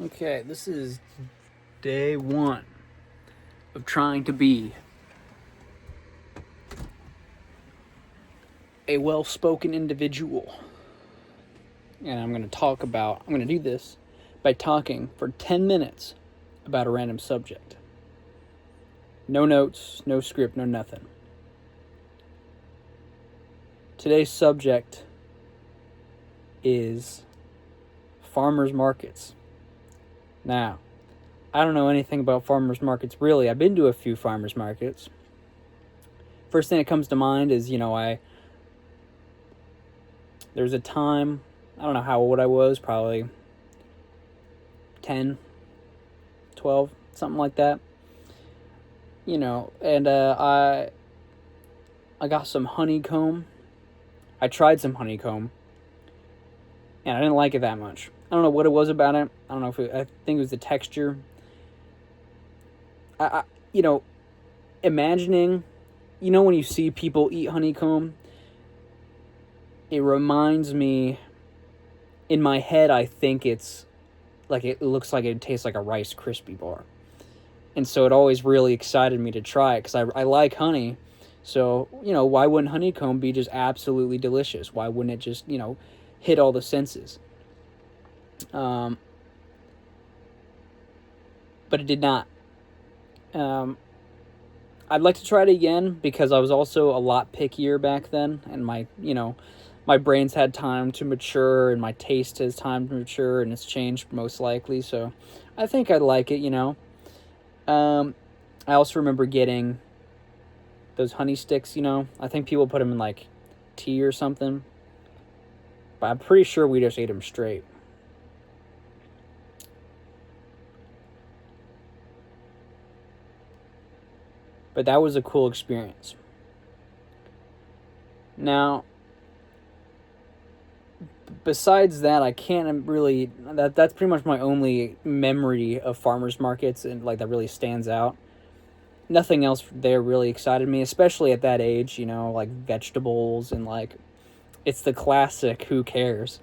Okay, this is day one of trying to be a well spoken individual. And I'm going to do this by talking for 10 minutes about a random subject. No notes, no script, no nothing. Today's subject is farmers markets. Now, I don't know anything about farmers markets really. I've been to a few farmers markets. First thing that comes to mind is, there's a time, I don't know how old I was, probably 10, 12, something like that. And I got some honeycomb. I tried some honeycomb, and I didn't like it that much. I don't know what it was about it. I don't know I think it was the texture. I imagining, when you see people eat honeycomb, it reminds me, in my head, I think it looks like it tastes like a Rice Krispie bar. And so it always really excited me to try it because I like honey. So, why wouldn't honeycomb be just absolutely delicious? Why wouldn't it just, hit all the senses? But it did not. I'd like to try it again because I was also a lot pickier back then, and my brain's had time to mature, and my taste has time to mature, and it's changed most likely. So, I think I'd like it. I also remember getting those honey sticks. I think people put them in like tea or something, but I'm pretty sure we just ate them straight. But that was a cool experience. Now, besides that, I can't really. That's pretty much my only memory of farmers markets, and like that really stands out. Nothing else there really excited me, especially at that age. Like vegetables and like, it's the classic. Who cares?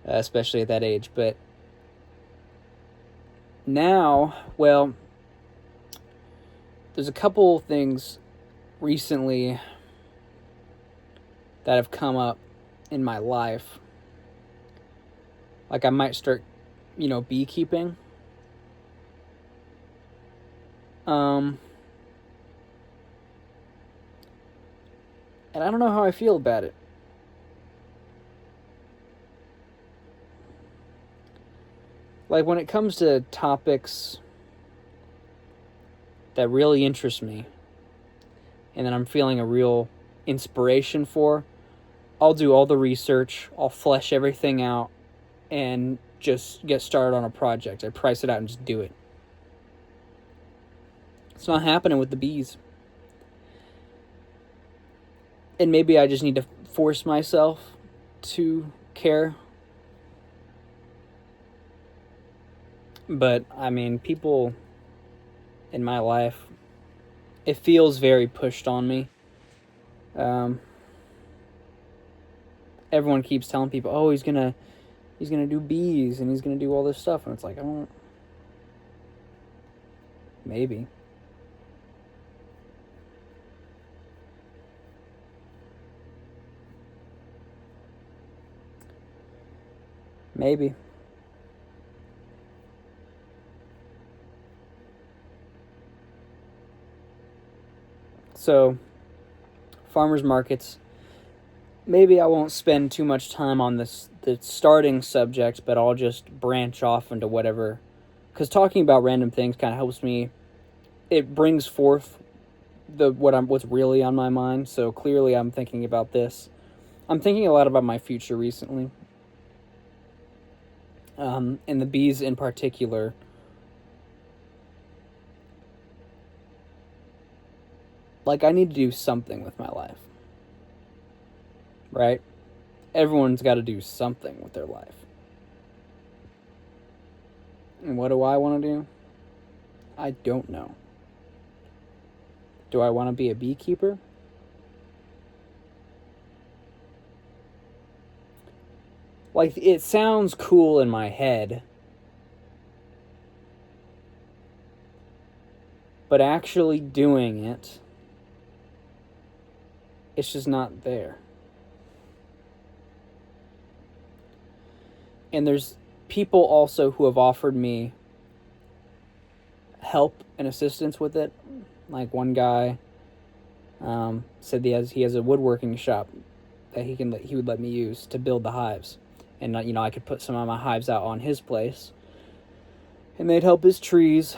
Especially at that age, but now, well, there's a couple things recently that have come up in my life. Like I might start, beekeeping. And I don't know how I feel about it. Like when it comes to topics that really interest me and that I'm feeling a real inspiration for, I'll do all the research, I'll flesh everything out, and just get started on a project. I price it out and just do it. It's not happening with the bees. And maybe I just need to force myself to care. But, I mean, people in my life, it feels very pushed on me. Everyone keeps telling people, oh, he's gonna do bees and he's gonna do all this stuff, and it's like, I don't. Maybe. Maybe. So, farmers markets. Maybe I won't spend too much time on the starting subject, but I'll just branch off into whatever. Because talking about random things kind of helps me. It brings forth what's really on my mind. So clearly, I'm thinking about this. I'm thinking a lot about my future recently. And the bees in particular. Like, I need to do something with my life. Right? Everyone's got to do something with their life. And what do I want to do? I don't know. Do I want to be a beekeeper? Like, it sounds cool in my head, But actually doing it, it's just not there. And there's people also who have offered me help and assistance with it. Like one guy said he has a woodworking shop that he would let me use to build the hives, and I could put some of my hives out on his place, and they'd help his trees.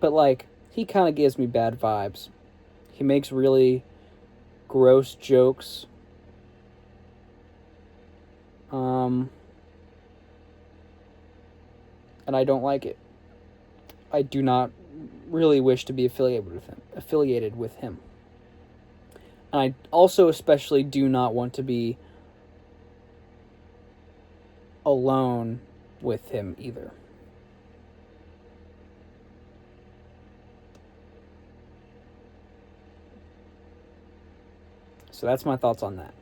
But like, he kind of gives me bad vibes. He makes really gross jokes. And I don't like it. I do not really wish to be affiliated with him. And I also especially do not want to be alone with him either. So that's my thoughts on that.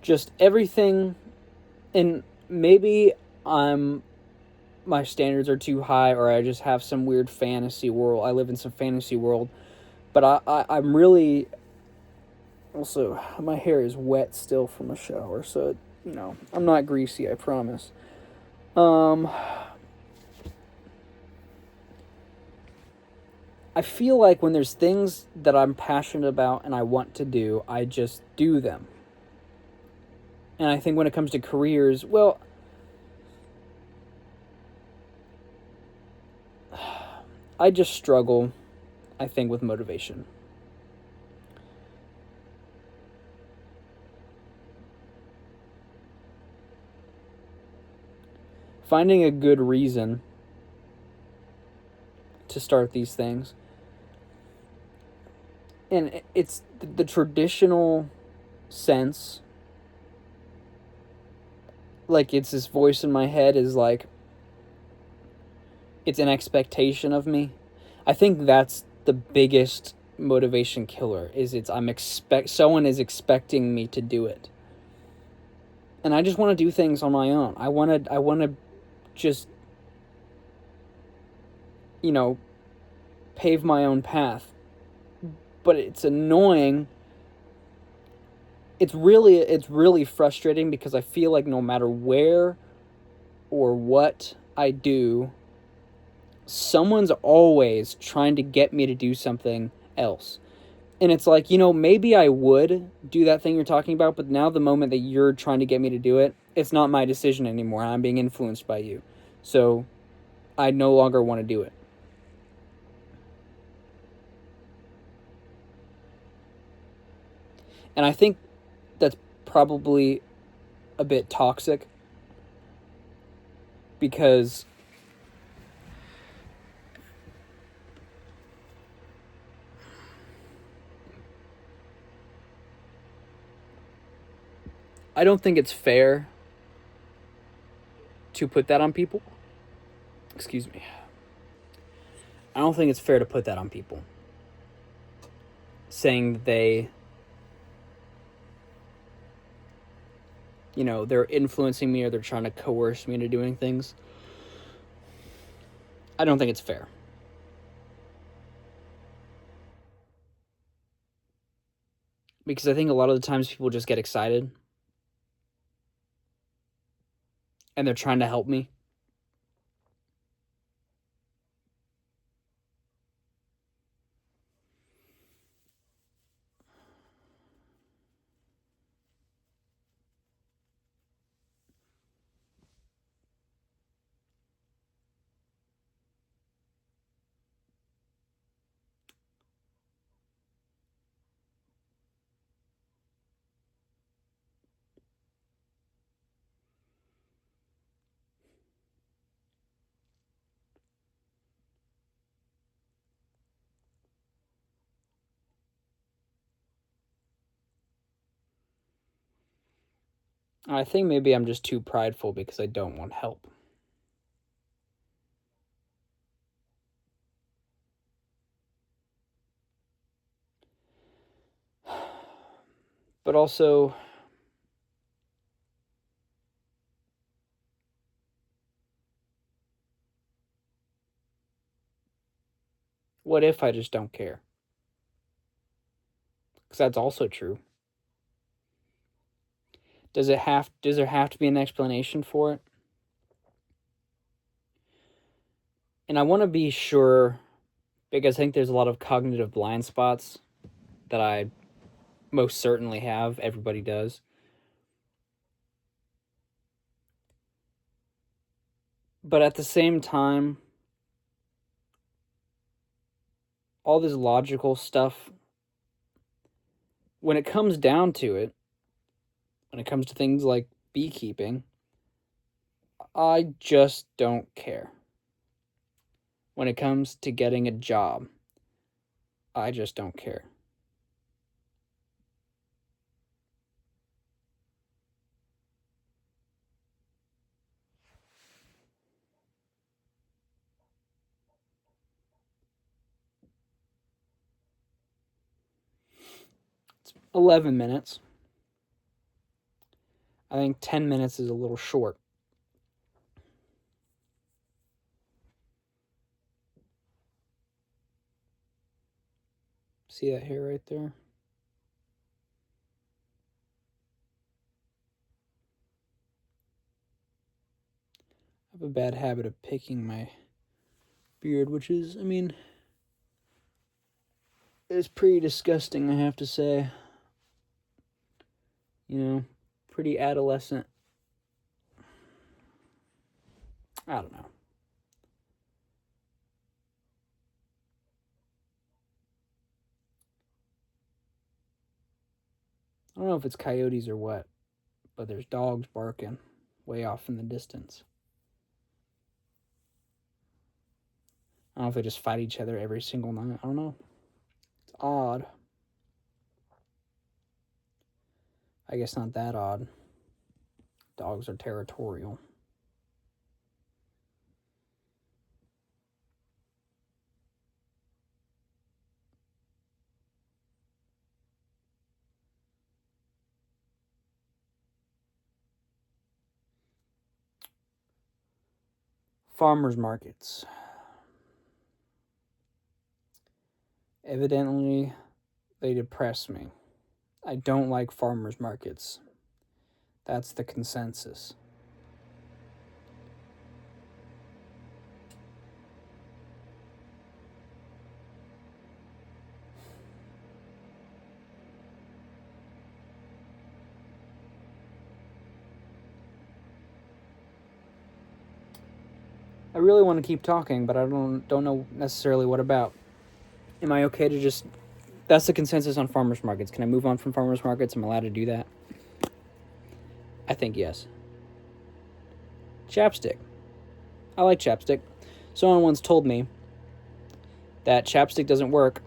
Just everything, and maybe my standards are too high, or I just have some weird fantasy world. I live in some fantasy world, but I'm really, also, my hair is wet still from a shower, so, I'm not greasy, I promise. I feel like when there's things that I'm passionate about and I want to do, I just do them. And I think when it comes to careers, well, I just struggle, I think, with motivation. Finding a good reason to start these things. And it's the traditional sense. Like, it's this voice in my head is like, it's an expectation of me. I think that's the biggest motivation killer, is someone is expecting me to do it. And I just want to do things on my own. I want to just, pave my own path. But it's annoying. It's really frustrating, because I feel like no matter where or what I do, someone's always trying to get me to do something else. And it's like, maybe I would do that thing you're talking about, but now the moment that you're trying to get me to do it, it's not my decision anymore. I'm being influenced by you. So I no longer want to do it. And I think that's probably a bit toxic, because I don't think it's fair to put that on people. Excuse me. I don't think it's fair to put that on people. Saying that they're influencing me, or they're trying to coerce me into doing things. I don't think it's fair. Because I think a lot of the times people just get excited and they're trying to help me. I think maybe I'm just too prideful because I don't want help. But also, What if I just don't care? Because that's also true. Does there have to be an explanation for it? And I want to be sure, because I think there's a lot of cognitive blind spots that I most certainly have. Everybody does. But at the same time, all this logical stuff, when it comes down to it, when it comes to things like beekeeping, I just don't care. When it comes to getting a job, I just don't care. It's 11 minutes. I think 10 minutes is a little short. See that hair right there? I have a bad habit of picking my beard, which is, it's pretty disgusting, I have to say. Pretty adolescent. I don't know. I don't know if it's coyotes or what, but there's dogs barking way off in the distance. I don't know if they just fight each other every single night. I don't know. It's odd. I guess not that odd. Dogs are territorial. Farmers markets. Evidently, they depress me. I don't like farmers markets. That's the consensus. I really want to keep talking, but I don't know necessarily what about. Am I okay to just... That's the consensus on farmers markets. Can I move on from farmers markets? I'm allowed to do that? I think yes. Chapstick. I like chapstick. Someone once told me that chapstick doesn't work.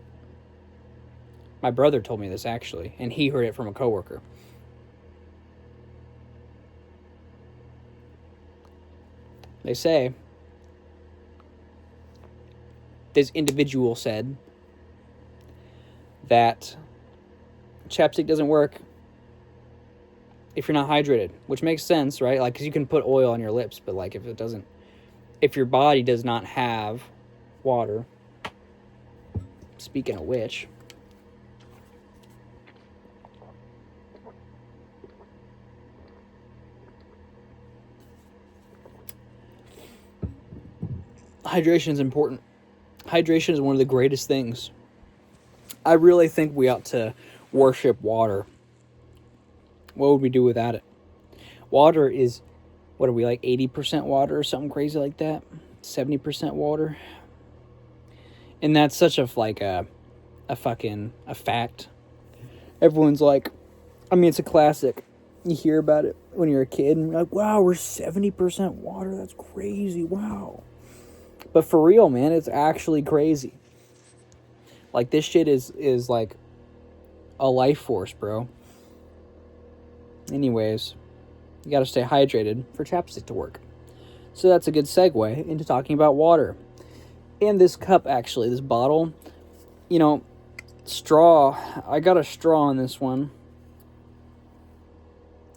My brother told me this, actually, and he heard it from a coworker. They say, this individual said that chapstick doesn't work if you're not hydrated, which makes sense, right? Like, because you can put oil on your lips, but like if your body does not have water, speaking of which, hydration is important. Hydration is one of the greatest things. I really think we ought to worship water. What would we do without it? Water is, what are we, like 80% water or something crazy like that? 70% water? And that's such a fact. Everyone's like, it's a classic. You hear about it when you're a kid and you're like, wow, we're 70% water. That's crazy. Wow. But for real, man, it's actually crazy. Like, this shit is like a life force, bro. Anyways, you gotta stay hydrated for chapstick to work. So that's a good segue into talking about water. And this cup, actually, this bottle, straw. I got a straw in this one.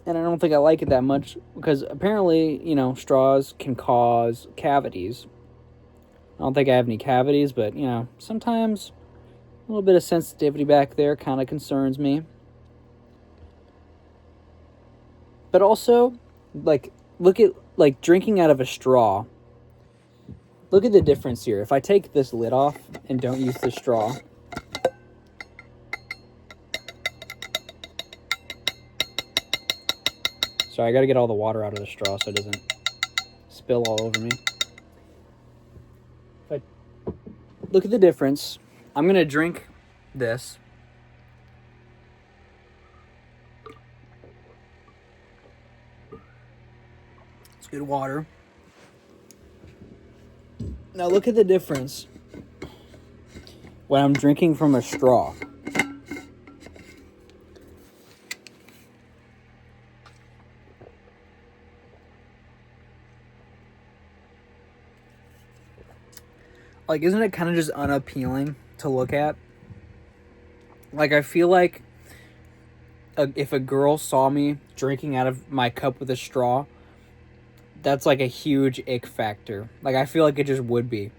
And I don't think I like it that much because apparently, straws can cause cavities. I don't think I have any cavities, but, you know, sometimes a little bit of sensitivity back there kind of concerns me. But also, like, look at, like, drinking out of a straw. Look at the difference here. If I take this lid off and don't use the straw, sorry, I gotta get all the water out of the straw so it doesn't spill all over me. If I look at the difference, I'm gonna drink this. It's good water. Now look at the difference when I'm drinking from a straw. Like, isn't it kind of just unappealing to look at? Like, I feel like if a girl saw me drinking out of my cup with a straw, that's like a huge ick factor. Like, I feel like it just would be.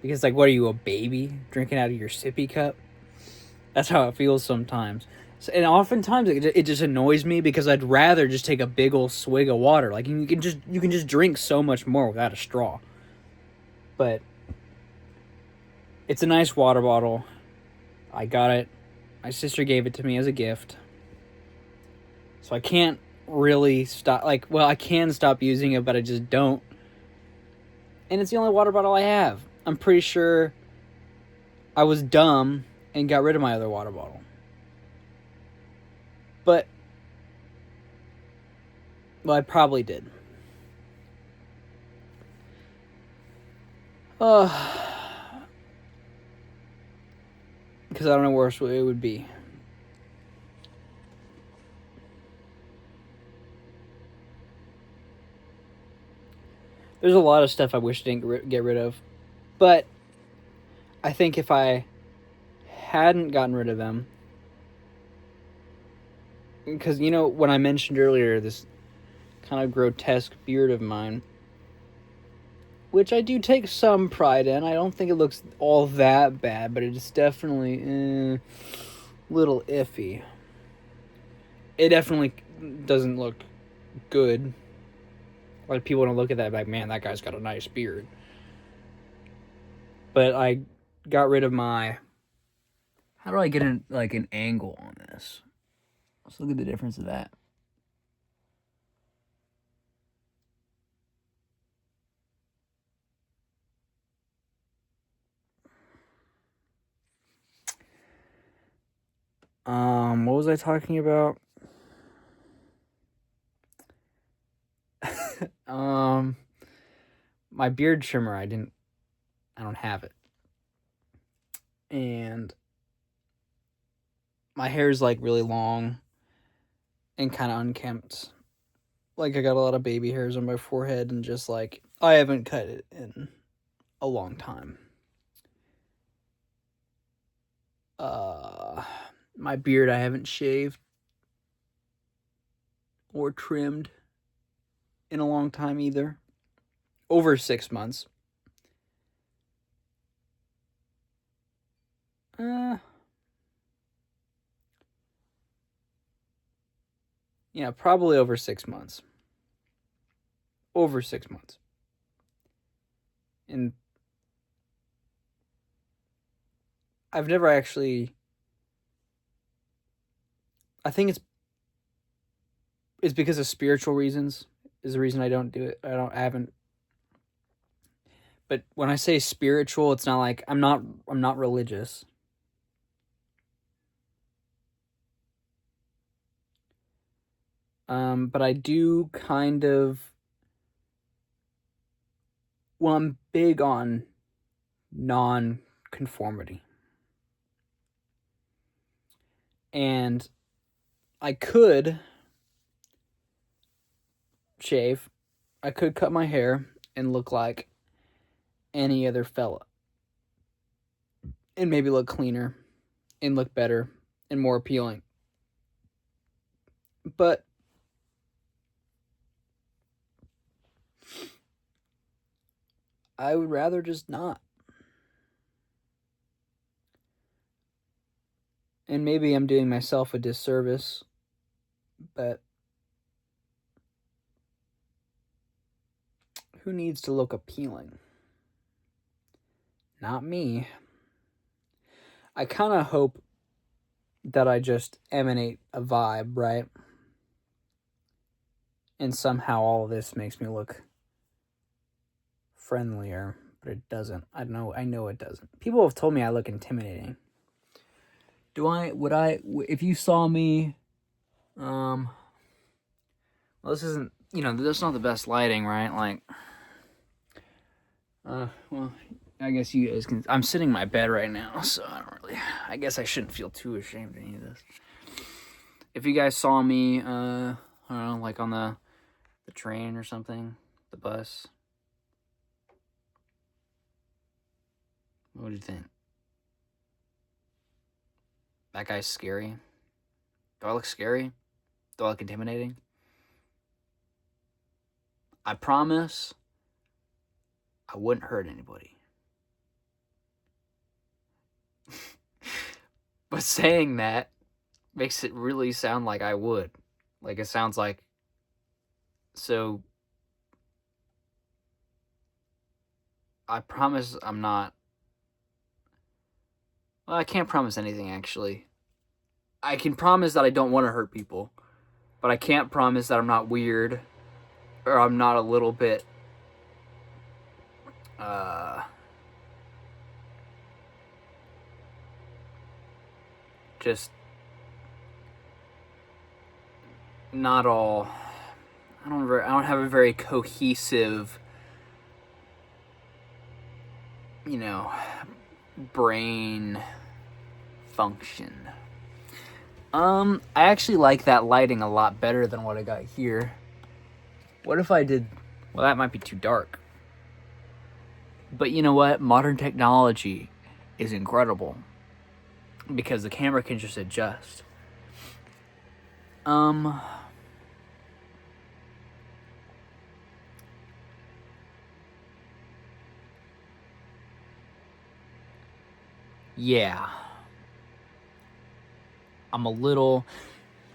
Because, like, what are you, a baby drinking out of your sippy cup? That's how it feels sometimes. So, and oftentimes it just annoys me because I'd rather just take a big old swig of water. Like, you can just drink so much more without a straw. But it's a nice water bottle. I got it. My sister gave it to me as a gift. So I can't really stop. Like, well, I can stop using it, but I just don't. And it's the only water bottle I have. I'm pretty sure I was dumb and got rid of my other water bottle. But, well, I probably did. Because I don't know where else it would be. There's a lot of stuff I wish I didn't get rid of. But I think if I hadn't gotten rid of them, because, you know, when I mentioned earlier this kind of grotesque beard of mine, which I do take some pride in. I don't think it looks all that bad, but it's definitely a little iffy. It definitely doesn't look good. Like, people don't look at that like, man, that guy's got a nice beard. But I got rid of my... How do I get an angle on this? Let's look at the difference of that. What was I talking about? My beard trimmer, I don't have it. And my hair's like really long and kind of unkempt. Like, I got a lot of baby hairs on my forehead and just like, I haven't cut it in a long time. My beard I haven't shaved or trimmed in a long time either. Over 6 months. Yeah, probably over 6 months. Over 6 months. And I've never actually... I think it's because of spiritual reasons is the reason I don't do it. I haven't. But when I say spiritual, it's not like I'm not religious. But I do kind of... Well, I'm big on non-conformity. And I could shave. I could cut my hair and look like any other fella. And maybe look cleaner and look better and more appealing. But I would rather just not. And maybe I'm doing myself a disservice, but who needs to look appealing? Not me. I kind of hope that I just emanate a vibe, right? And somehow all of this makes me look friendlier, but it doesn't. I know it doesn't. People have told me I look intimidating. If you saw me, well, this isn't, that's not the best lighting, right? Like, well, I guess you guys can, I'm sitting in my bed right now, so I guess I shouldn't feel too ashamed of any of this. If you guys saw me, I don't know, like on the train or something, the bus, what would you think? That guy's scary. Do I look scary? Do I look intimidating? I promise I wouldn't hurt anybody. But saying that makes it really sound like I would. Like, it sounds like, so I promise I'm not. Well, I can't promise anything, actually. I can promise that I don't want to hurt people, but I can't promise that I'm not weird, or I'm not a little bit, just not all. I don't have a very cohesive, brain function. I actually like that lighting a lot better than what I got here. What if I did... Well, that might be too dark. But you know what? Modern technology is incredible, because the camera can just adjust. Yeah. I'm a little...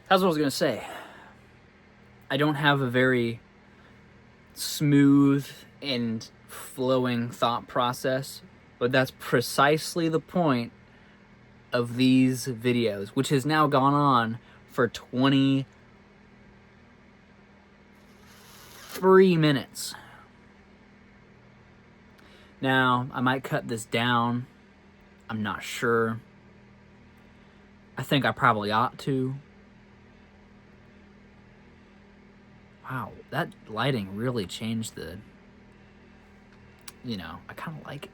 That's what I was going to say. I don't have a very smooth and flowing thought process, but that's precisely the point of these videos, which has now gone on for 23 minutes. Now, I might cut this down. I'm not sure. I think I probably ought to. Wow, that lighting really changed the... I kind of like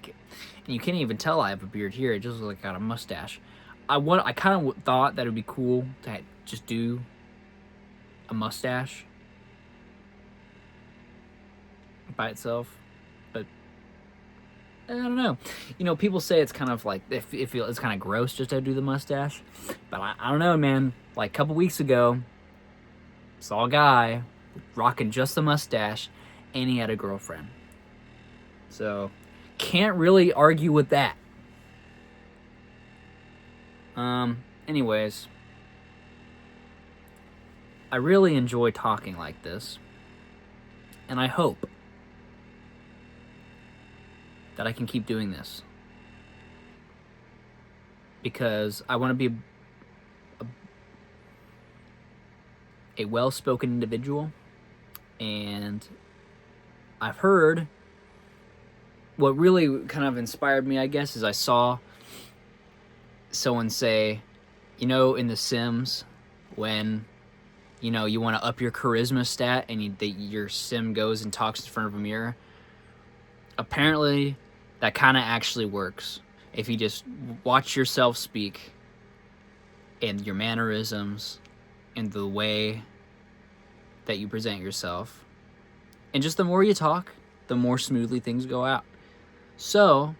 it. And you can't even tell I have a beard here. It just looks like I got a mustache. I kind of thought that it would be cool to just do a mustache by itself. But I don't know. People say it's kind of like, it's kind of gross just to do the mustache. But I don't know, man. Like a couple weeks ago, saw a guy rocking just the mustache, and he had a girlfriend. So, can't really argue with that. Anyways, I really enjoy talking like this, and I hope that I can keep doing this, because I want to be a well-spoken individual, and I've heard... What really kind of inspired me, I guess, is I saw someone say, in The Sims, when, you want to up your charisma stat and your sim goes and talks in front of a mirror. Apparently, that kind of actually works. If you just watch yourself speak, and your mannerisms, and the way that you present yourself, and just the more you talk, the more smoothly things go out. So,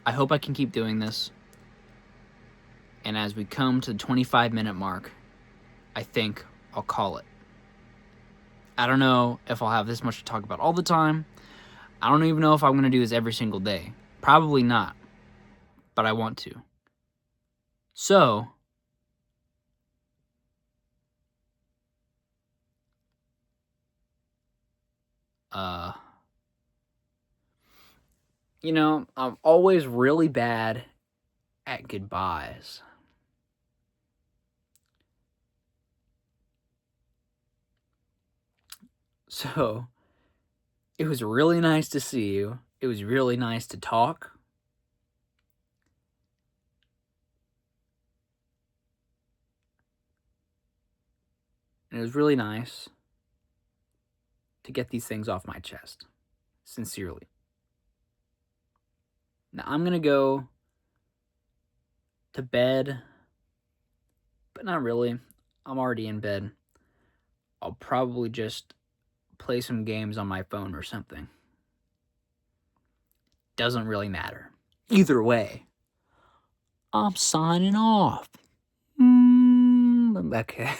I hope I can keep doing this. And as we come to the 25-minute mark, I think I'll call it. I don't know if I'll have this much to talk about all the time, I don't even know if I'm going to do this every single day. Probably not. But I want to. So, you know, I'm always really bad at goodbyes. So, it was really nice to see you. It was really nice to talk. And it was really nice to get these things off my chest. Sincerely. Now, I'm going to go to bed, but not really. I'm already in bed. I'll probably just play some games on my phone or something. Doesn't really matter. Either way, I'm signing off. Okay.